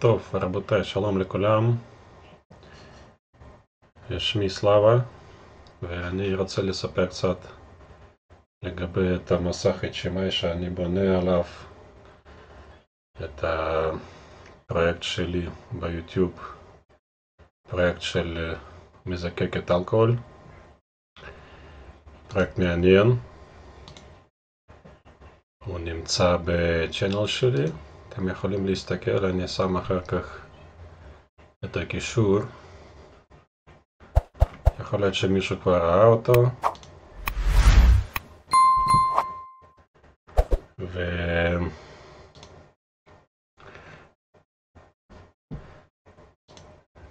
טוב, רבותיי, שלום לכולם. שמי סלאבה, ואני רוצה לספר קצת לגבי את המסך HMI שאני בונה עליו את הפרויקט שלי ביוטיוב, פרויקט של מזקקת אלכוהול, פרויקט מעניין. הוא נמצא בצ'אנל שלי, אתם יכולים להסתכל, אני שם אחר כך את הקישור. יכול להיות שמישהו כבר ראה אותו.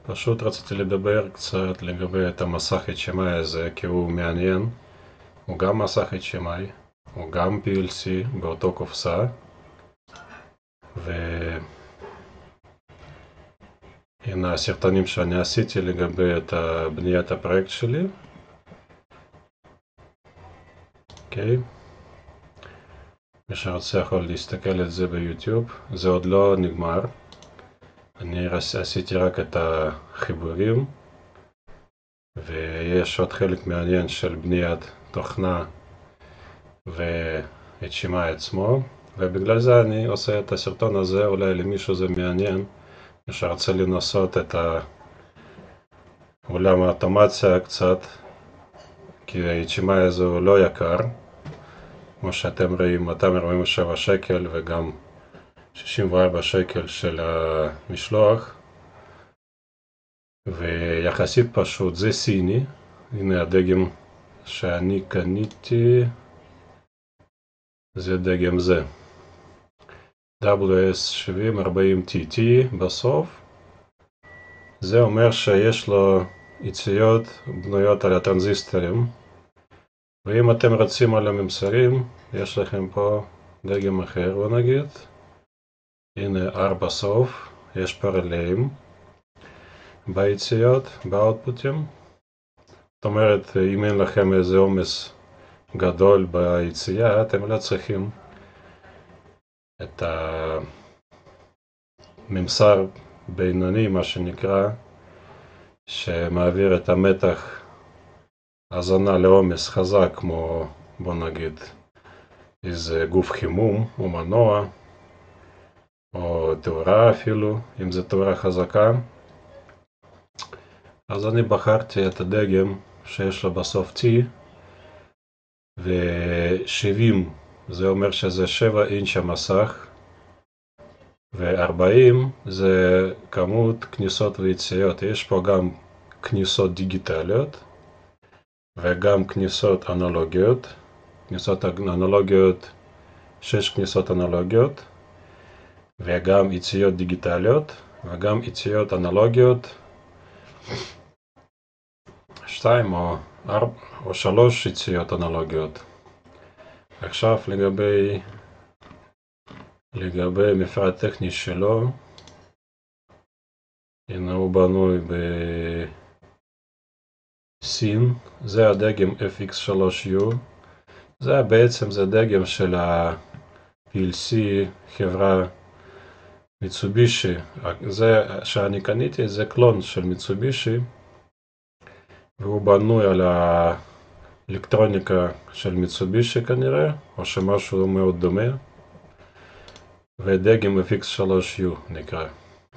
פשוט רציתי לדבר קצת לגבי את המסך HMI הזה, כי הוא מעניין. הוא גם מסך HMI, הוא גם PLC באותו קופסה. הנה הסרטונים שאני עשיתי לגבי את בניית הפרויקט שלי. אוקיי. מי שרוצה יכול להסתכל על זה ביוטיוב. זה עוד לא נגמר. אני עשיתי רק את החיבורים. ויש עוד חלק מעניין של בניית תוכנה ו-HMI עצמו. ובגלל זה אני עושה את הסרטון הזה, אולי למישהו זה מעניין. מי שרוצה לנסות את עולם האוטומציה קצת, כי ה-HMI הזה הוא לא יקר. כמו שאתם רואים, 247 שקל וגם 64 שקל של המשלוח. ויחסית פשוט, זה סיני. הנה הדגם שאני קניתי. זה דגם זה. WS7040TT בסוף. זה אומר שיש לו יציאות בנויות על הטרנזיסטורים. ואם אתם רוצים על הממסרים, יש לכם פה דגם אחר, בוא נגיד. הנה R בסוף, יש פרליים ביציאות, באוטפוטים. זאת אומרת, אם אין לכם איזה עומס גדול ביציאה, אתם לא צריכים את הממסר בינוני, מה שנקרא, שמעביר את המתח הזנה לעומס חזק, כמו בוא נגיד איזה גוף חימום או מנוע או תאורה אפילו, אם זה תאורה חזקה. אז אני בחרתי את הדגם שיש לו בסוף T, ו-70 זה אומר שזה 7 אינץ' המסך, ו-40 זה כמות כניסות ויציאות. יש פה גם כניסות דיגיטליות וגם כניסות אנלוגיות. כניסות אנלוגיות, 6 כניסות אנלוגיות, וגם יציאות דיגיטליות, וגם יציאות אנלוגיות 2 או 4 או 3 יציאות אנלוגיות. עכשיו לגבי מפרט טכני שלו, הנה הוא בנוי בסין. זה הדגם FX3U. זה בעצם זה דגם של ה-PLC חברה מיצובישי. זה שאני קניתי זה קלון של מיצובישי, והוא בנוי על האלקטרוניקה של מיצובישי כנראה, או שמשהו מאוד דומה. ודגם FX3U נקרא,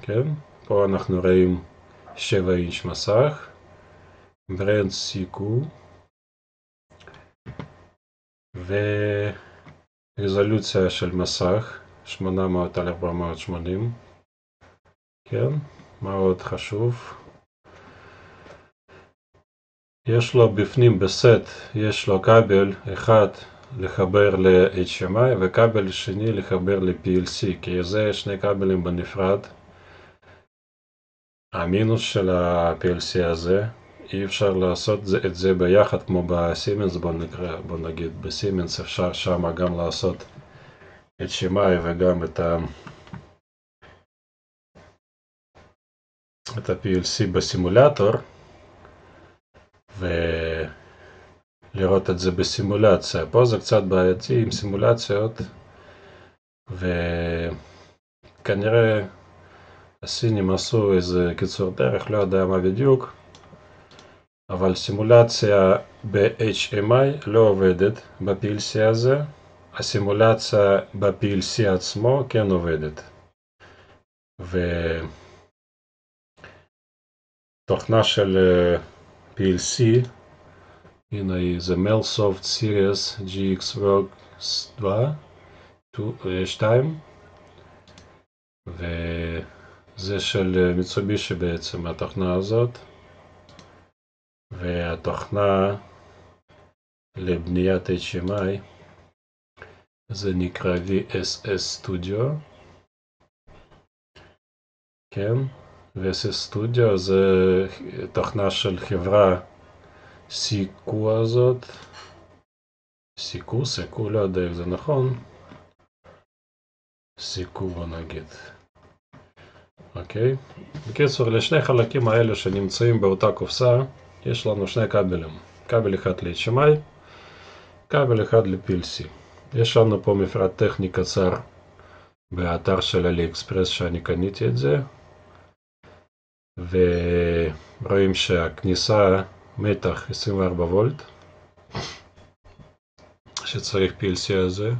כן? פה אנחנו רואים 7 אינץ' מסך, ברנד CQ, ורזולוציה של מסך 800x480, כן? מאוד חשוב. יש לו בפנים בסט, יש לו כבל אחד לחבר ל-HMI וכבל שני לחבר ל-PLC, כי זה שני כבלים בנפרד. המינוס של ה-PLC הזה, אי אפשר לעשות את זה ביחד כמו בסימנס. בוא נגיד בסימנס אפשר שם גם לעשות HMI וגם את ה-PLC בסימולטור, ולראות את זה בסימולציה. פה זה קצת בעייתי עם סימולציות, וכנראה הסינים עשו איזה קיצור דרך, לא יודע מה בדיוק, אבל סימולציה ב-HMI לא עובדת ב-PLC הזה, הסימולציה ב-PLC עצמו כן עובדת. ותוכנה של PLC, הנה היא, זה MelSoft Series GXWorks 2, וזה של מיצובישי בעצם, התוכנה הזאת, והתוכנה לבניית HMI זה נקרא VSS Studio, כן, VSS Studio זה תוכנה של חברה סיקו הזאת, סיקו, לא יודע איך זה נכון, סיקו בוא נגיד, אוקיי. בקיצור, לשני חלקים האלה שנמצאים באותה קופסה, יש לנו שני כבלים, כבל אחד ל-HMI, כבל אחד ל-PLC. יש לנו פה מפרט טכני קצר באתר של אלי אקספרס שאני קניתי את זה, ורואים שהכניסה מתח 24 וולט, שצריך PLC הזה,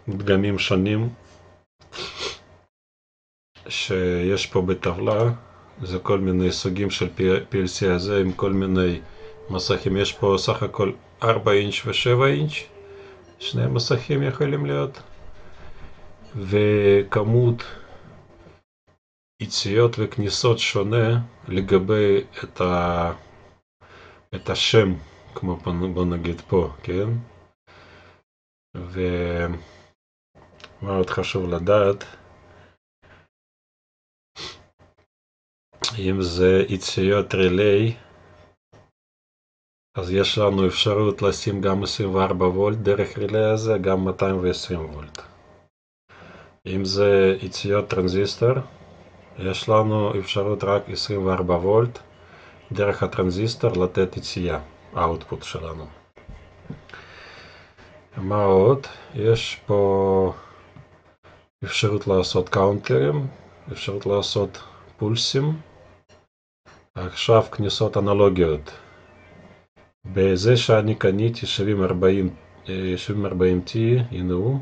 ודגמים שונים שיש פה בטבלה, זה כל מיני סוגים של PLC הזה עם כל מיני מסכים. יש פה סך הכל 4 אינץ' ו7 אינץ', שני מסכים יכולים להיות, וכמות יציאות וכניסות שונה לגבי את השם, כמו בוא נגיד פה, כן? ומה עוד חשוב לדעת, אם זה יציאות רילי, אז יש לנו אפשרות לשים גם 24 וולט דרך רילי הזה, גם 220 וולט. אם זה יציאות טרנזיסטור, יש לנו אפשרות רק 24 וולט דרך הטרנזיסטור לתת יציאה, האוטפוט שלנו. מה עוד? יש פה אפשרות לעשות קאונטרים, אפשרות לעשות פולסים. עכשיו כניסות אנלוגיות. בזה שאני קניתי 7040T, הנה הוא,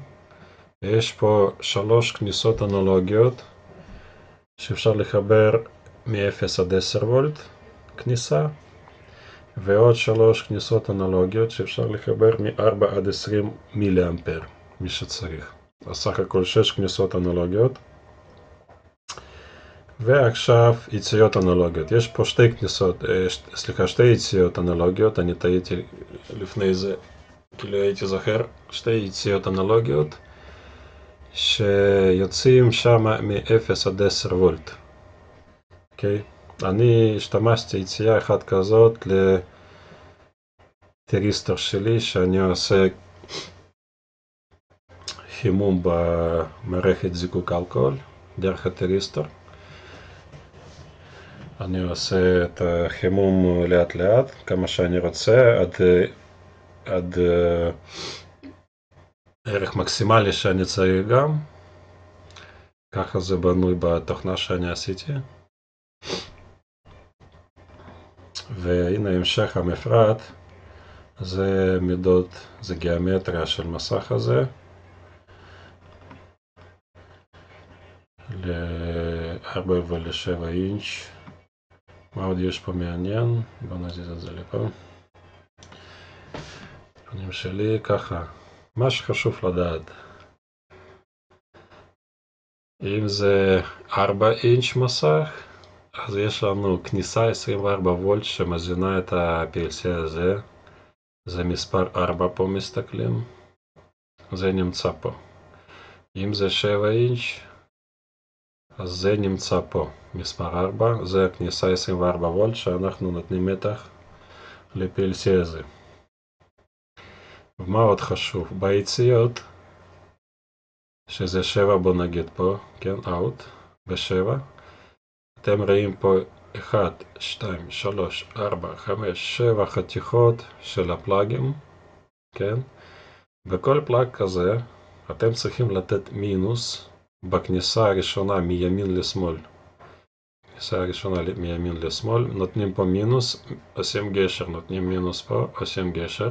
יש פה 3 כניסות אנלוגיות שאפשר לחבר מ-0 עד 10 וולט כניסה, ועוד 3 כניסות אנלוגיות שאפשר לחבר מ-4 עד 20 מילי אמפר, מי שצריך. אז סך הכל 6 כניסות אנלוגיות. ועכשיו יציאות אנלוגיות. יש פה שתי יציאות אנלוגיות, אני טעיתי לפני זה, כאילו הייתי זוכר, שתי יציאות אנלוגיות שיוצאים שם מ-0 עד 10 וולט. אוקיי? אני השתמשתי יציאה אחת כזאת לטריסטור שלי, שאני עושה חימום במערכת זיקוק אלכוהול דרך הטריסטור. אני עושה את החימום לאט לאט, כמה שאני רוצה, עד ערך מקסימלי שאני צריך גם. ככה זה בנוי בתוכנה שאני עשיתי. והנה המשך המפרט, זה מידות, זה גיאומטריה של מסך הזה. ל-4 ול-7 אינץ'. מה עוד יש פה מעניין? בוא נזיז את זה לפה. פנים שלי ככה. מה שחשוב לדעת, אם זה 4 אינץ' מסך, אז יש לנו כניסה 24 וולט שמזינה את ה-PLC הזה. זה מספר 4 פה מסתכלים. זה נמצא פה. אם זה 7 אינץ', אז זה נמצא פה. מספר 4, זה הכניסה 24 וולט שאנחנו נותנים מתח ל-PLC הזה. ומה עוד חשוב? ביציאות, שזה 7 בוא נגיד פה, כן, out, ב-7, אתם רואים פה 1, 2, 3, 4, 5, 7 חתיכות של הפלאגים, כן? בכל פלאג כזה אתם צריכים לתת מינוס בכניסה הראשונה מימין לשמאל. כניסה הראשונה מימין לשמאל, נותנים פה מינוס, עושים גשר, נותנים מינוס פה, עושים גשר,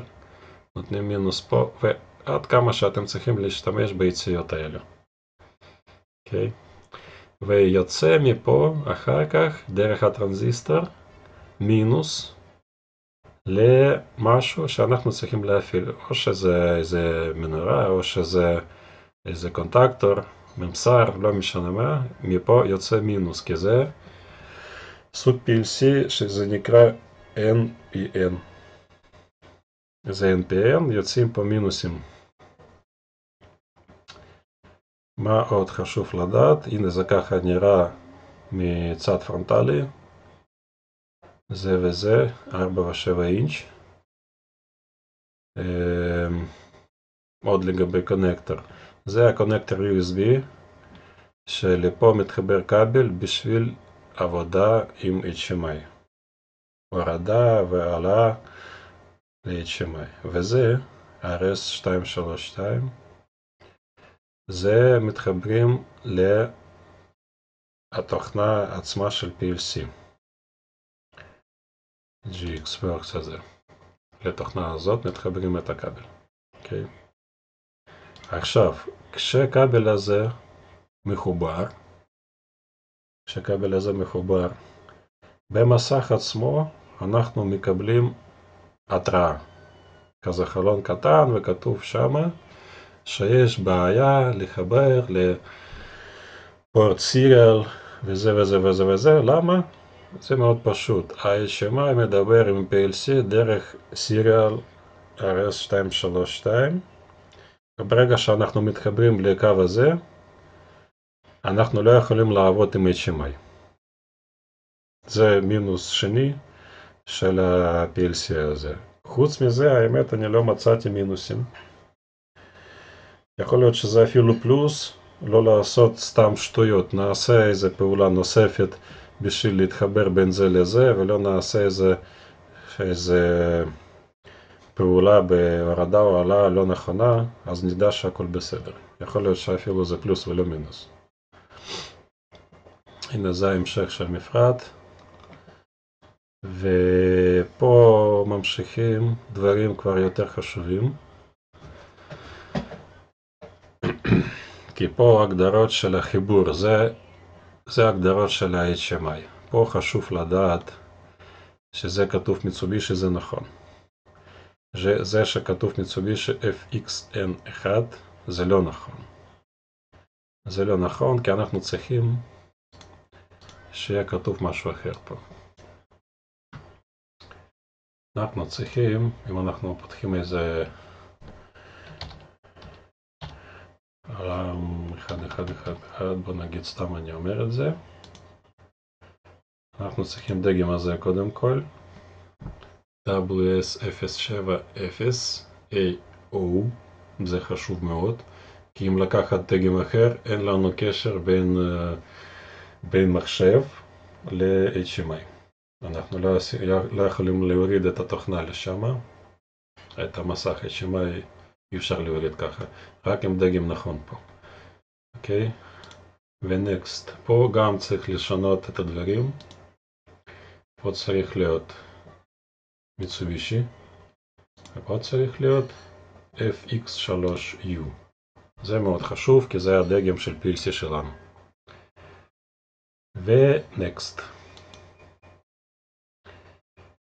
נותנים מינוס פה, ועד כמה שאתם צריכים להשתמש ביציאות האלו. אוקיי? ויוצא מפה אחר כך, דרך הטרנזיסטור, מינוס למשהו שאנחנו צריכים להפעיל, או שזה איזה מנורה, או שזה איזה קונטקטור, ממסר, לא משנה מה, מפה יוצא מינוס, כי זה סוג PLC שזה נקרא NPN. זה NPN, יוצאים פה מינוסים. מה עוד חשוב לדעת? הנה זה ככה נראה מצד פרונטלי. זה וזה, 4.7 אינץ'. עוד לגבי קונקטור. זה הקונקטור USB, שלפה מתחבר כבל בשביל עבודה עם HMI. הורדה והעלאה ל-HMI. וזה RS232. זה מתחברים לתוכנה עצמה של PLC. GXWorks הזה. לתוכנה הזאת מתחברים את הכבל. אוקיי? עכשיו, כשהכבל הזה מחובר, במסך עצמו אנחנו מקבלים התראה. כזה חלון קטן וכתוב שמה שיש בעיה לחבר לפורט סיריאל וזה וזה וזה וזה. למה? זה מאוד פשוט. ה-HMI מדבר עם PLC דרך סיריאל RS232. ברגע שאנחנו מתחברים לקו הזה, אנחנו לא יכולים לעבוד עם HMI. זה מינוס שני של ה-PLC הזה. חוץ מזה, האמת, אני לא מצאתי מינוסים. יכול להיות שזה אפילו פלוס, לא לעשות סתם שטויות. נעשה איזה פעולה נוספת בשביל להתחבר בין זה לזה, ולא נעשה איזה פעולה בהורדה או העלאה לא נכונה, אז נדע שהכל בסדר. יכול להיות שאפילו זה פלוס ולא מינוס. הנה זה ההמשך של מפרט. ופה ממשיכים דברים כבר יותר חשובים. כי פה הגדרות של החיבור, זה הגדרות של ה-HMI. פה חשוב לדעת שזה כתוב מיצובישי, זה נכון. זה שכתוב מיצובישי FXN1 זה לא נכון. זה לא נכון כי אנחנו צריכים שיהיה כתוב משהו אחר פה. אנחנו צריכים, אם אנחנו פותחים איזה בוא נגיד סתם אני אומר את זה. אנחנו צריכים דגם הזה קודם כל. WS070AO, זה חשוב מאוד, כי אם לקחת דגם אחר, אין לנו קשר בין מחשב ל-HMI. אנחנו לא יכולים להוריד את התוכנה לשם, את המסך HMI אי אפשר להוריד ככה, רק עם דגם נכון פה. אוקיי? ונקסט, פה גם צריך לשנות את הדברים. פה צריך להיות מיצובישי, ופה צריך להיות FX3U. זה מאוד חשוב כי זה הדגם של PLC שלנו. ונקסט.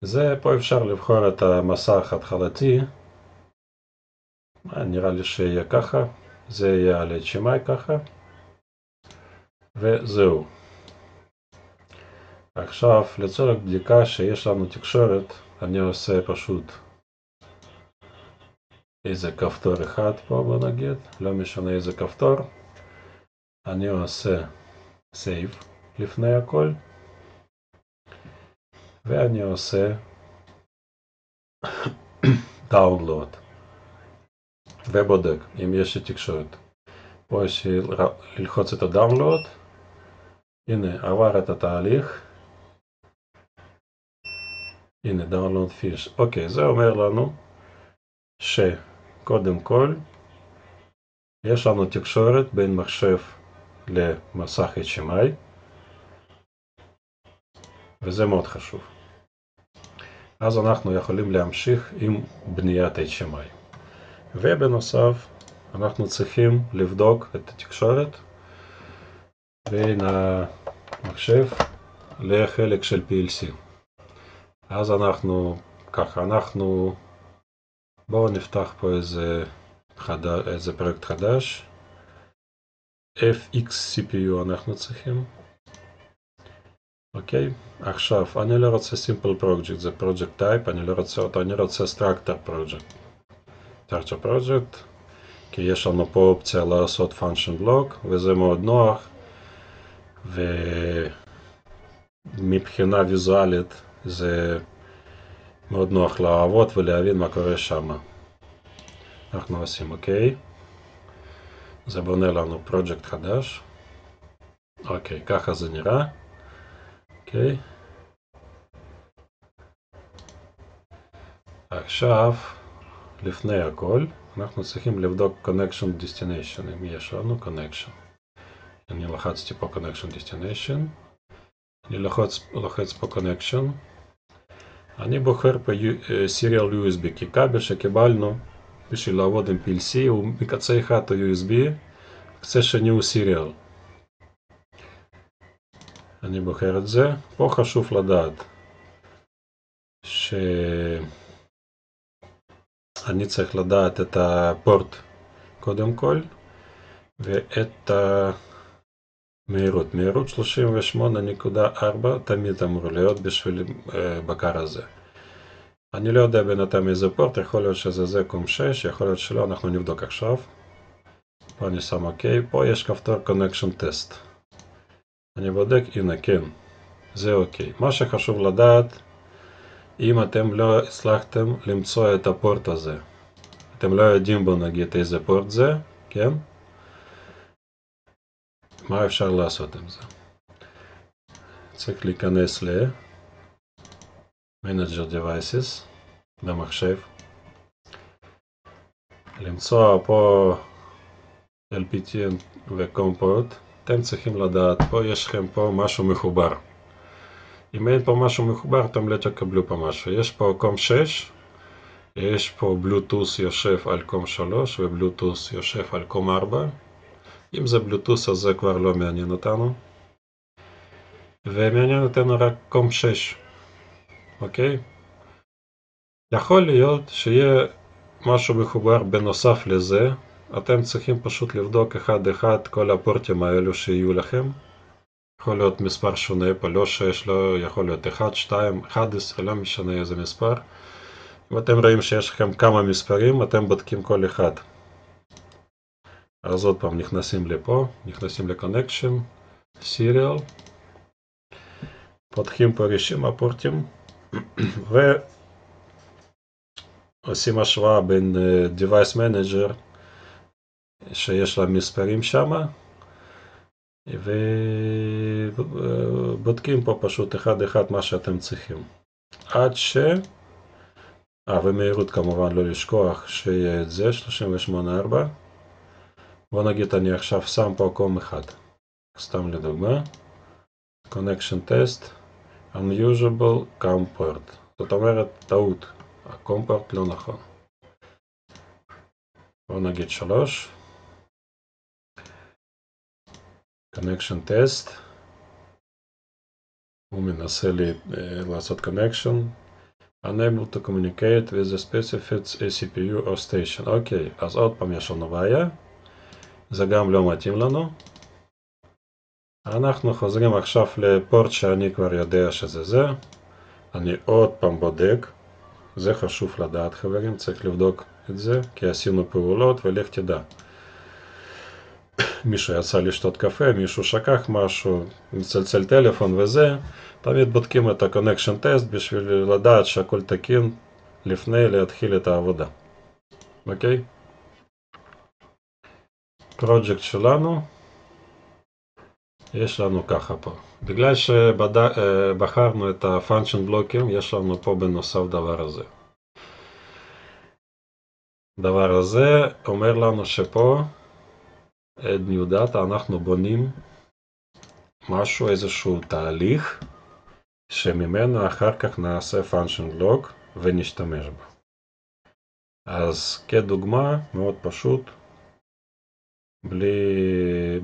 זה פה אפשר לבחור את המסך התחלתי. נראה לי שיהיה ככה. זה יהיה על HMI ככה. וזהו. עכשיו לצורך בדיקה שיש לנו תקשורת, אני עושה פשוט איזה כפתור אחד פה בוא נגיד, לא משנה איזה כפתור. אני עושה save לפני הכל. ואני עושה download. ובודק אם יש לי תקשורת. פה יש ללחוץ את ה-download. הנה עבר את התהליך. הנה download fish. אוקיי, זה אומר לנו שקודם כל יש לנו תקשורת בין מחשב למסך HMI, וזה מאוד חשוב. אז אנחנו יכולים להמשיך עם בניית HMI. ובנוסף, אנחנו צריכים לבדוק את התקשורת בין המחשב לחלק של PLC. אז בואו נפתח פה איזה פרויקט חדש. FX CPU אנחנו צריכים. אוקיי, עכשיו אני לא רוצה simple project, זה project type, אני לא רוצה אותו, אני רוצה structure project, כי יש לנו פה אופציה לעשות function block, וזה מאוד נוח, ומבחינה ויזואלית זה מאוד נוח לעבוד ולהבין מה קורה שם. אנחנו עושים אוקיי, זה בונה לנו פרויקט חדש. אוקיי, ככה זה נראה. אוקיי. עכשיו, לפני הכל, אנחנו צריכים לבדוק connection destination, אם יש לנו connection. אני לחצתי פה connection destination. אני לוחץ פה connection. אני בוחר פה serial USB, כי כבל שקיבלנו בשביל לעבוד עם PLC הוא מקצה אחד הוא USB, קצה שני הוא serial. אני בוחר את זה. פה חשוב לדעת שאני צריך לדעת את הפורט קודם כל, ואת מהירות 38.4 תמיד אמור להיות בשביל בקר הזה. אני לא יודע בינתיים איזה פורט, יכול להיות שזה COM6, יכול להיות שלא, אנחנו נבדוק עכשיו. פה אני שם אוקיי, פה יש כפתור Connection Test. אני בודק, הנה כן, זה אוקיי. מה שחשוב לדעת, אם אתם לא הצלחתם למצוא את הפורט הזה, אתם לא יודעים בו נגיד איזה פורט זה, כן? מה אפשר לעשות עם זה? צריך להיכנס Manager Devices במחשב, למצוא פה LPT ו-COM port. אתם צריכים לדעת, פה יש לכם פה משהו מחובר. אם אין פה משהו מחובר, אתם לא תקבלו פה משהו. יש פה COM6, יש פה בלוטוס יושב על COM3 ובלוטוס יושב על COM4. אם זה בלוטוס אז זה כבר לא מעניין אותנו. ומעניין אותנו רק COM6. אוקיי? יכול להיות שיהיה משהו מחובר בנוסף לזה. אתם צריכים פשוט לבדוק אחד כל הפורטים האלו שיהיו לכם. יכול להיות מספר שונה פה, לא 6, לא יכול להיות 1, 2, 11, לא משנה איזה מספר. אם אתם רואים שיש לכם כמה מספרים, אתם בודקים כל אחד. אז עוד פעם נכנסים לפה, נכנסים ל-Connection, Serial, פותחים פה רשימה פורטים, ועושים השוואה בין Device Manager, שיש לה מספרים שם, ובודקים פה פשוט אחד מה שאתם צריכים. עד ומהירות כמובן לא לשכוח שיהיה את זה, 38.4. בוא נגיד אני עכשיו שם פה COM 1, סתם לדוגמה. Connection Test, Unusable COM port. זאת אומרת טעות, ה-COM port לא נכון. בוא נגיד 3. Connection Test. הוא מנסה לעשות Connection. Unable to communicate with the specified CPU or station. אוקיי, אז עוד פעם יש לנו בעיה. זה גם לא מתאים לנו. אנחנו חוזרים עכשיו לפורט שאני כבר יודע שזה זה. אני עוד פעם בודק. זה חשוב לדעת חברים, צריך לבדוק את זה, כי עשינו פעולות ולך תדע. מישהו יצא לשתות קפה, מישהו שכח משהו, מצלצל טלפון וזה. תמיד בודקים את ה-Connection Test בשביל לדעת שהכל תקין לפני להתחיל את העבודה. אוקיי? פרויקט שלנו, יש לנו ככה פה. בגלל שבחרנו את ה-Function Blocking, יש לנו פה בנוסף דבר הזה. דבר הזה אומר לנו שפה add new data, אנחנו בונים משהו, איזשהו תהליך, שממנו אחר כך נעשה function log ונשתמש בו. אז כדוגמה, מאוד פשוט,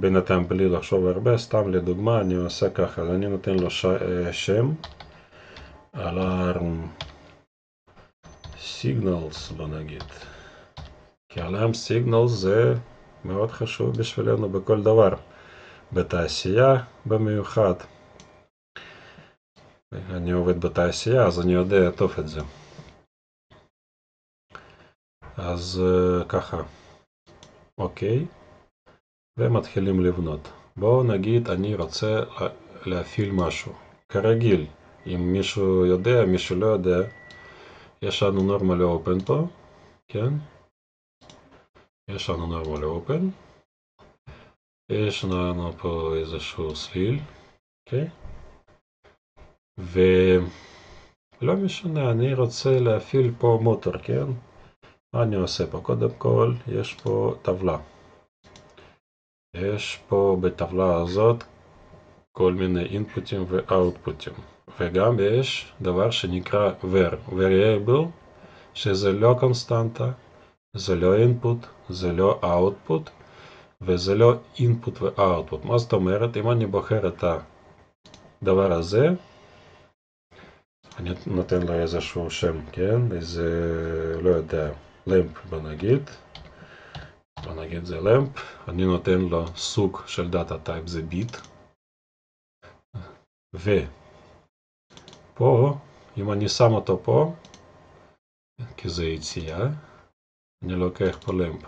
בינתיים בלי לחשוב הרבה, סתם לדוגמה אני עושה ככה, אני נותן לו שם, alarm signals בוא נגיד, כי alarm signals זה מאוד חשוב בשבילנו בכל דבר, בתעשייה במיוחד. אני עובד בתעשייה אז אני יודע טוב את זה. אז ככה, אוקיי, ומתחילים לבנות. בואו נגיד אני רוצה להפעיל משהו, כרגיל, אם מישהו יודע, מישהו לא יודע, יש לנו normal open פה, כן? יש לנו normal open, יש לנו פה איזשהו סליל, אוקיי? ולא משנה, אני רוצה להפעיל פה מוטור, כן? מה אני עושה פה? קודם כל, יש פה טבלה. יש פה בטבלה הזאת כל מיני אינפוטים ואוטפוטים. וגם יש דבר שנקרא variable, שזה לא קונסטנטה, זה לא input, זה לא output, וזה לא input ו-output. מה זאת אומרת? אם אני בוחר את הדבר הזה, אני נותן לו איזשהו שם, כן? איזה, לא יודע, למפ בוא נגיד זה למפ, אני נותן לו סוג של דאטה טייפ זה ביט, ופה, אם אני שם אותו פה, כי זה יציאה, אני לוקח פה למפ.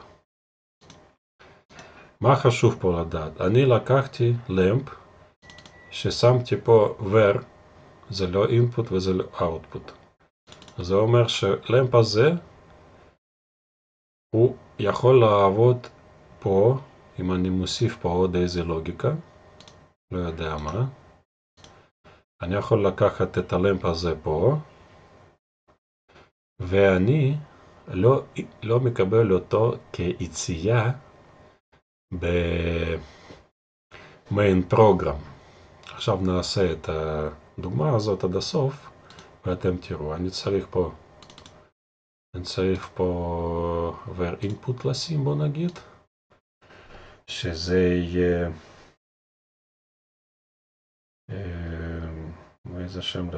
מה חשוב פה לדעת? אני לקחתי למפ ששמתי פה var, זה לא input וזה לא output. זה אומר שלמפ הזה הוא יכול לעבוד פה, אם אני מוסיף פה עוד איזה לוגיקה, לא יודע מה. אני יכול לקחת את הלמפ הזה פה, ואני לא מקבל אותו כיציאה במיין פרוגרם. עכשיו נעשה את הדוגמה הזאת עד הסוף, ואתם תראו, אני צריך פה ver input לשים, בוא נגיד, שזה יהיה, איזה שם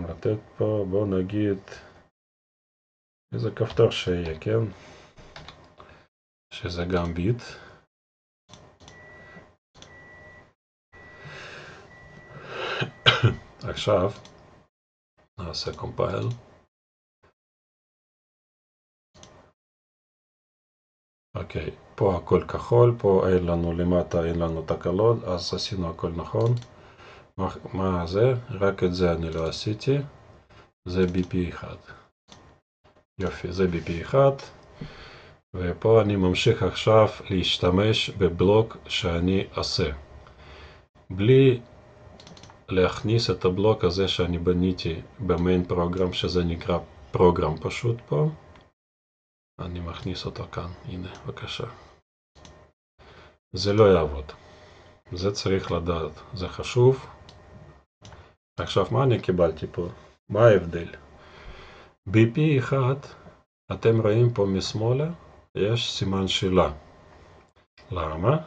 לתת פה, בוא נגיד, איזה כפתור שיהיה, כן? שזה גם ביט. עכשיו נעשה compile. אוקיי, פה הכל כחול, פה אין לנו למטה, אין לנו תקלות, אז עשינו הכל נכון. מה זה? רק את זה אני לא עשיתי. זה BP1. יופי, זה BP1. ופה אני ממשיך עכשיו להשתמש בבלוק שאני עושה. בלי להכניס את הבלוק הזה שאני בניתי במיין פרוגרם, שזה נקרא פרוגרם פשוט פה. אני מכניס אותו כאן, הנה, בבקשה. זה לא יעבוד. זה צריך לדעת, זה חשוב. עכשיו, מה אני קיבלתי פה? מה ההבדל? BP1, אתם רואים פה משמאלה, יש סימן שאלה. למה?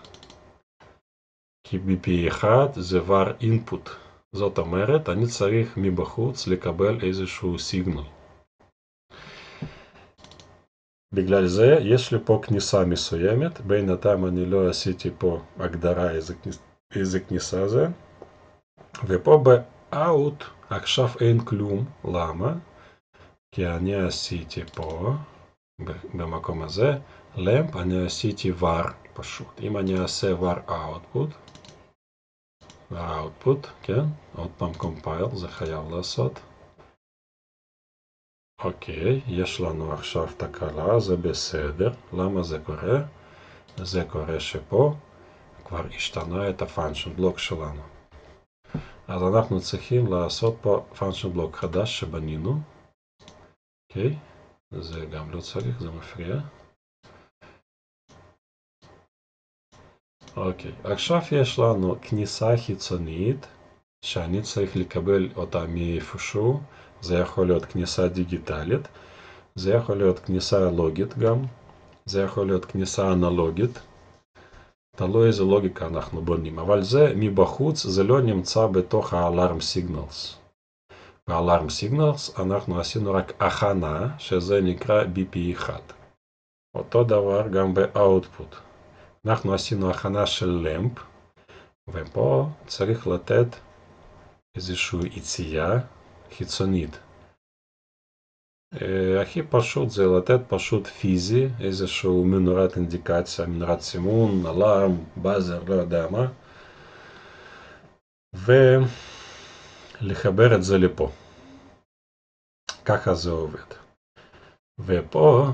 כי BP1 זה var input. זאת אומרת, אני צריך מבחוץ לקבל איזשהו סיגנל. בגלל זה יש לי פה כניסה מסוימת, בינתיים אני לא עשיתי פה הגדרה איזה כניסה זה, ופה ב-out עכשיו אין כלום. למה? כי אני עשיתי פה, במקום הזה, למפ, אני עשיתי var פשוט. אם אני אעשה var output, כן? עוד פעם compile, זה חייב לעשות. אוקיי, יש לנו עכשיו תקלה, זה בסדר. למה זה קורה? זה קורה שפה כבר השתנה את הפונקשן בלוק שלנו. אז אנחנו צריכים לעשות פה פונקשן בלוק חדש שבנינו. אוקיי, זה גם לא צריך, זה מפריע. אוקיי, עכשיו יש לנו כניסה חיצונית שאני צריך לקבל אותה מאיפשהו. זה יכול להיות כניסה דיגיטלית, זה יכול להיות כניסה לוגית גם, זה יכול להיות כניסה אנלוגית, תלוי איזה לוגיקה אנחנו בונים, אבל זה מבחוץ, זה לא נמצא בתוך ה-Alarm Signals. ב-Alarm Signals אנחנו עשינו רק הכנה, שזה נקרא BP1. אותו דבר גם ב-Output. אנחנו עשינו הכנה של למפ, ופה צריך לתת איזושהי יציאה חיצונית. הכי פשוט זה לתת פשוט פיזי, איזשהו מנורת אינדיקציה, מנורת סימון, אלארם, באזר, לא יודע מה, ולחבר את זה לפה. ככה זה עובד. ופה,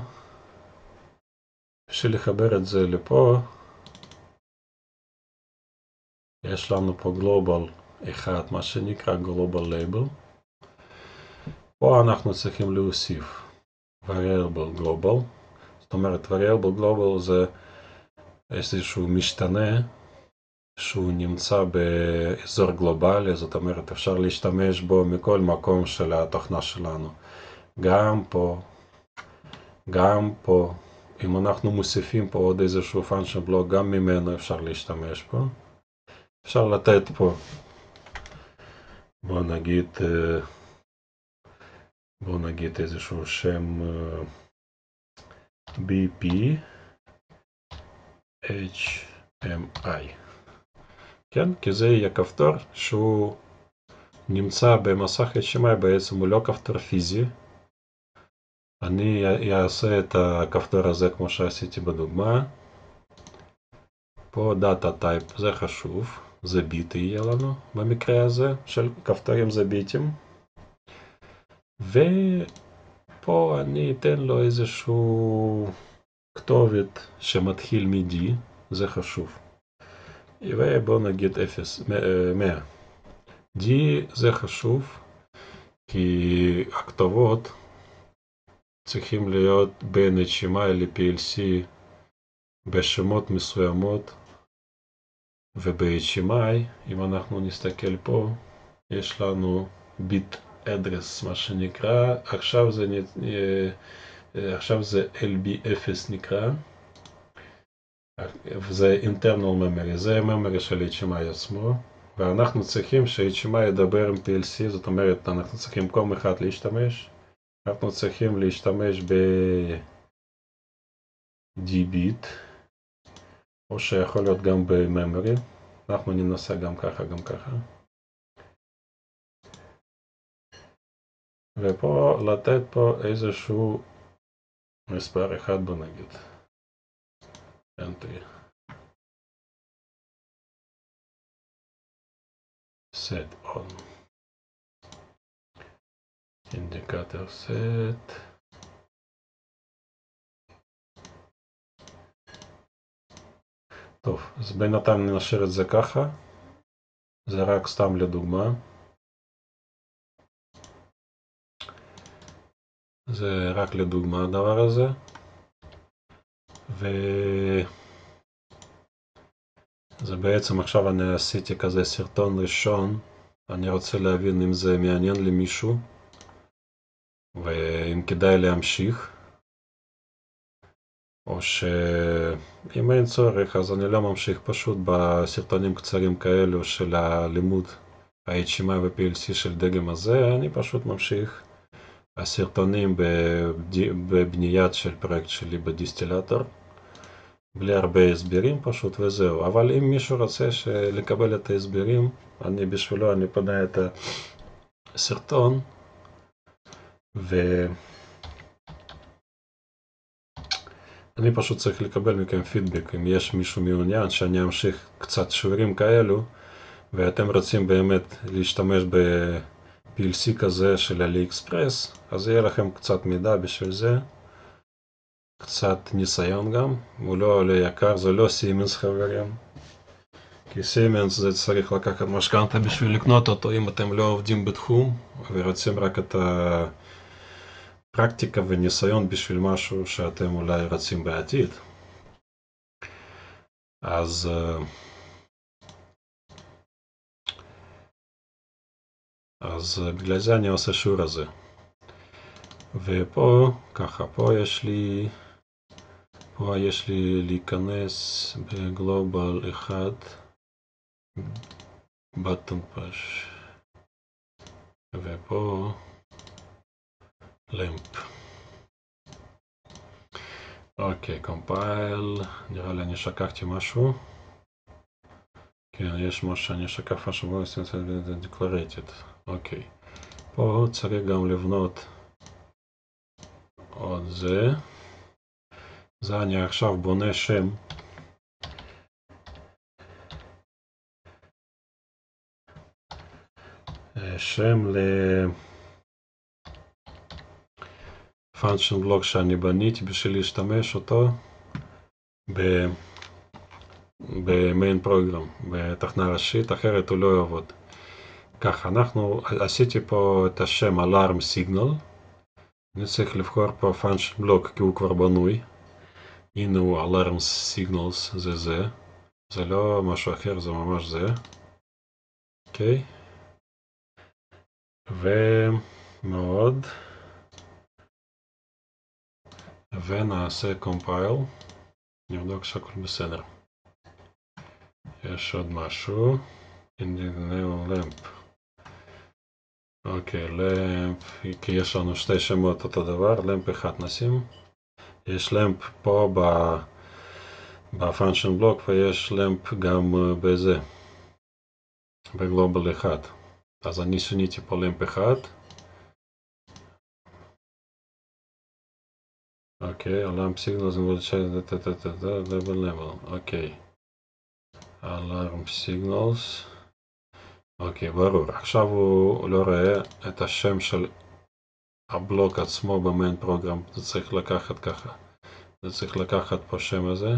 בשביל לחבר את זה לפה, יש לנו פה גלובל אחד, מה שנקרא גלובל לייבל. פה אנחנו צריכים להוסיף variable global. זאת אומרת, variable global זה איזשהו משתנה שהוא נמצא באזור גלובלי, זאת אומרת, אפשר להשתמש בו מכל מקום של התוכנה שלנו. גם פה, גם פה. אם אנחנו מוסיפים פה עוד איזשהו function block, גם ממנו אפשר להשתמש פה. אפשר לתת פה, בוא נגיד איזשהו שם BP HMI. כן? כי זה יהיה כפתור שהוא נמצא במסך HMI, בעצם הוא לא כפתור פיזי. אני אעשה את הכפתור הזה כמו שעשיתי בדוגמה. פה דאטה טייפ, זה חשוב, זה ביט יהיה לנו במקרה הזה, של כפתורים זה ביטים. ופה אני אתן לו איזשהו כתובת שמתחיל מ-D, זה חשוב. ובואו נגיד 100. D זה חשוב, כי הכתובות צריכים להיות בין HMI ל-PLC בשמות מסוימות, וב-HMI, אם אנחנו נסתכל פה, יש לנו ביט אדרס, מה שנקרא, עכשיו זה LB0 נקרא, וזה internal memory, זה memory של HMI עצמו, ואנחנו צריכים ש-HMI ידבר עם PLC, זאת אומרת, אנחנו צריכים קום אחד להשתמש, אנחנו צריכים להשתמש ב-D-bit, או שיכול להיות גם ב-memory, אנחנו ננסה גם ככה, גם ככה. ופה לתת פה איזשהו מספר אחד בוא נגיד. Entry. Set on. Indicator set. טוב, אז בינתיים נשאיר את זה ככה. זה רק סתם לדוגמה. זה רק לדוגמה הדבר הזה. זה בעצם עכשיו אני עשיתי כזה סרטון ראשון. אני רוצה להבין אם זה מעניין למישהו. ואם כדאי להמשיך. או שאם אין צורך אז אני לא ממשיך פשוט בסרטונים קצרים כאלו של הלימוד ה-HMI ו-PLC של דגם הזה, אני פשוט ממשיך הסרטונים בבניית של פרויקט שלי בדיסטילטור, בלי הרבה הסברים פשוט וזהו. אבל אם מישהו רוצה לקבל את ההסברים, בשבילו אני פונה את הסרטון אני פשוט צריך לקבל מכם פידבק, אם יש מישהו מעוניין שאני אמשיך קצת שיעורים כאלו ואתם רוצים באמת להשתמש ב-PLC כזה של עלי אקספרס, אז יהיה לכם קצת מידע בשביל זה, קצת ניסיון גם, הוא לא עולה יקר, זה לא סימנס חברים, כי סימנס זה צריך לקחת משכנתה בשביל לקנות אותו אם אתם לא עובדים בתחום ורוצים רק את פרקטיקה וניסיון בשביל משהו שאתם אולי רצים בעתיד. אז בגלל זה אני עושה שיעור הזה. ופה, ככה, פה יש לי להיכנס בגלובל 1, button push, ופה למפ. אוקיי, קומפייל, נראה לי אני שכחתי משהו. כן, יש משהו שאני שכח משהו בו, declarated. אוקיי, פה צריך גם לבנות עוד זה. זה אני עכשיו בונה שם. שם function block שאני בניתי בשביל להשתמש אותו במיין פרוגרם, בתכנה ראשית, אחרת הוא לא יעבוד. ככה, עשיתי פה את השם alarm signal. אני צריך לבחור פה function block כי הוא כבר בנוי. הנה הוא alarm signals, זה לא משהו אחר, זה ממש זה. אוקיי. ומאוד. ונעשה compile. נבדוק שהכל בסדר. יש עוד משהו. למפ. אוקיי, למפ, כי יש לנו שתי שמות אותו דבר, למפ אחד נשים. יש למפ פה בפונקשן בלוק ויש למפ גם בזה, בגלובל 1. אז אני שיניתי פה למפ אחד. אוקיי, alarm signals will change level. אוקיי. alarm signals. אוקיי, ברור. עכשיו הוא לא רואה את השם של הבלוק עצמו במיין פרוגרם. זה צריך לקחת ככה. זה צריך לקחת פה שם הזה.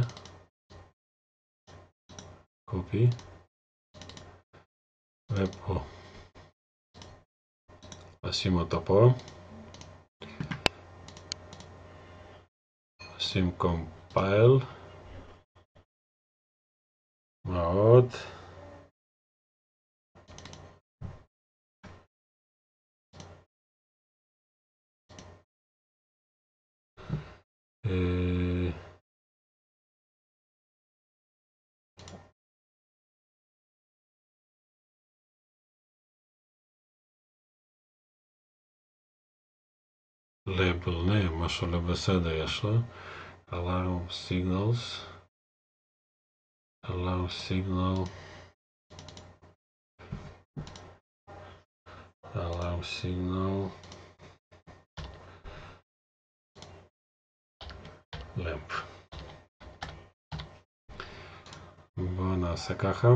קופי. ופה. נשים אותו פה. נשים קומפייל. מאוד. label name, משהו לא בסדר יש לו. alarm signals. alarm signal. alarm signal. lamp. בואו נעשה ככה.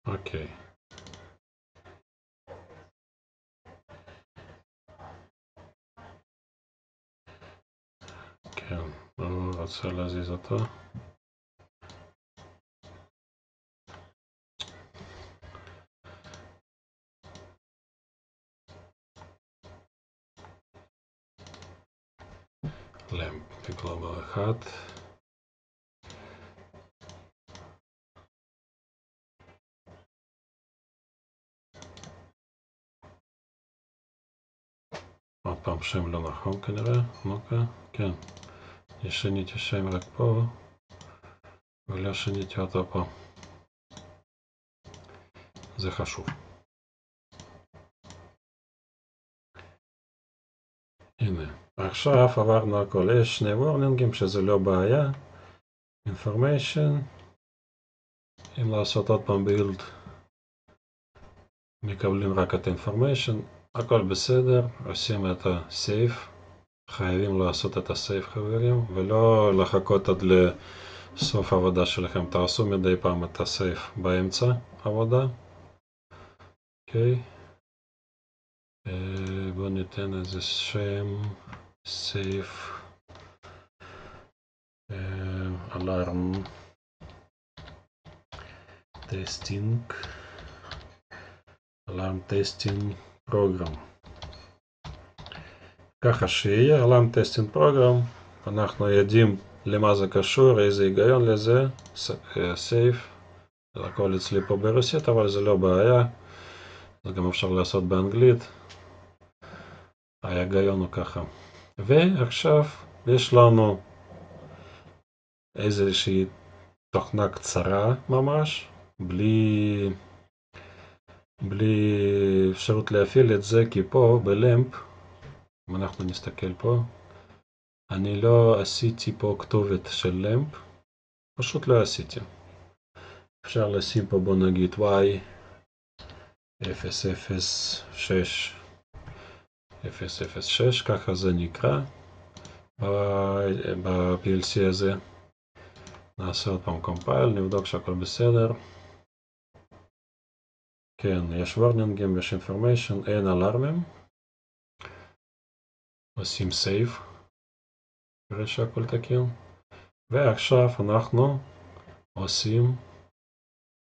אוקיי. כן, הוא רוצה להזיז אותו. למפ בגלובל 1. עוד פעם שם לא נכון כנראה, כן. שיניתי שם רק פה, ולא שיניתי אותו פה. זה חשוב. הנה, עכשיו עברנו הכל. יש שני וורנינגים שזה לא בעיה. information. אם לעשות עוד פעם build, מקבלים רק את information. הכל בסדר, עושים את ה-save. חייבים לעשות את ה-save חברים, ולא לחכות עד לסוף העבודה שלכם. תעשו מדי פעם את ה-save באמצע העבודה. אוקיי. בואו ניתן איזה שם. save. alarm. testing. alarm testing program. ככה שיהיה alarm testing program, אנחנו יודעים למה זה קשור, איזה היגיון לזה, safe, הכל אצלי פה ברוסית, אבל זה לא בעיה, זה גם אפשר לעשות באנגלית, ההיגיון הוא ככה. ועכשיו יש לנו איזושהי תוכנה קצרה ממש, בלי אפשרות להפעיל את זה, כי פה בלמפ, אם אנחנו נסתכל פה, אני לא עשיתי פה כתובת של למפ, פשוט לא עשיתי. אפשר לשים פה, בוא נגיד y 006 006, ככה זה נקרא ב-PLC הזה. נעשה עוד פעם compile, נבדוק שהכל בסדר. כן, יש warningים, יש information, אין אלארמים. עושים save, נראה שהכל תקין. ועכשיו אנחנו עושים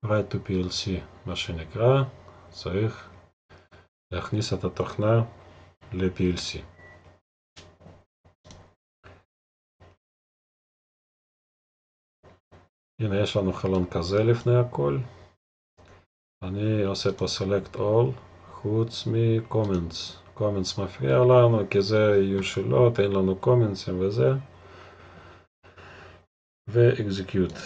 write to PLC, מה שנקרא, צריך להכניס את התוכנה ל-PLC. הנה יש לנו חלון כזה לפני הכל. אני עושה פה select all חוץ מ-comments. comments מפריע לנו כי זה יהיו שאלות, אין לנו comments וזה. ו-execute.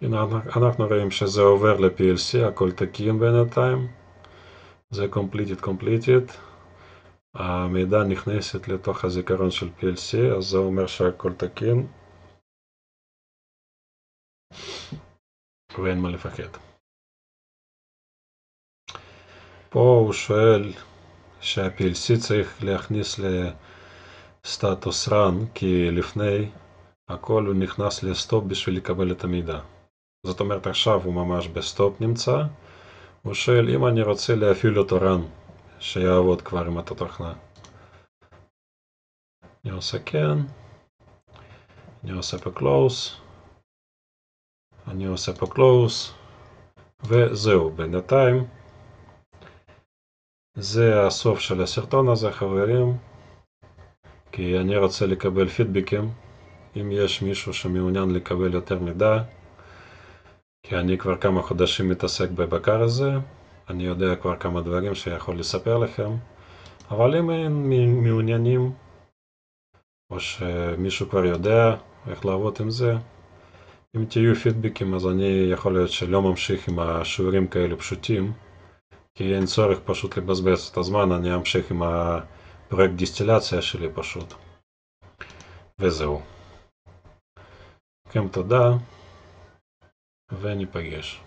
הנה אנחנו רואים שזה עובר ל-PLC, הכל תקין בינתיים. זה completed. המידע נכנסת לתוך הזיכרון של PLC, אז זה אומר שהכל תקין. ואין מה לפחד. פה הוא שואל שה-PLC צריך להכניס לסטטוס run, כי לפני הכל הוא נכנס לסטופ בשביל לקבל את המידע. זאת אומרת עכשיו הוא ממש בסטופ נמצא. הוא שואל אם אני רוצה להפעיל אותו run, שיעבוד כבר עם התוכנה. אני עושה כן, אני עושה פה close, אני עושה פה close, וזהו, בינתיים. זה הסוף של הסרטון הזה, חברים, כי אני רוצה לקבל פידבקים, אם יש מישהו שמעוניין לקבל יותר מידע, כי אני כבר כמה חודשים מתעסק בבקר הזה, אני יודע כבר כמה דברים שיכול לספר לכם, אבל אם אין מעוניינים, או שמישהו כבר יודע איך לעבוד עם זה, אם תהיו פידבקים אז אני יכול להיות שלא ממשיך עם השיעורים כאלה פשוטים, כי אין צורך פשוט לבזבז את הזמן, אני אמשיך עם הפרויקט דיסטילציה שלי פשוט. וזהו. לכם תודה, וניפגש.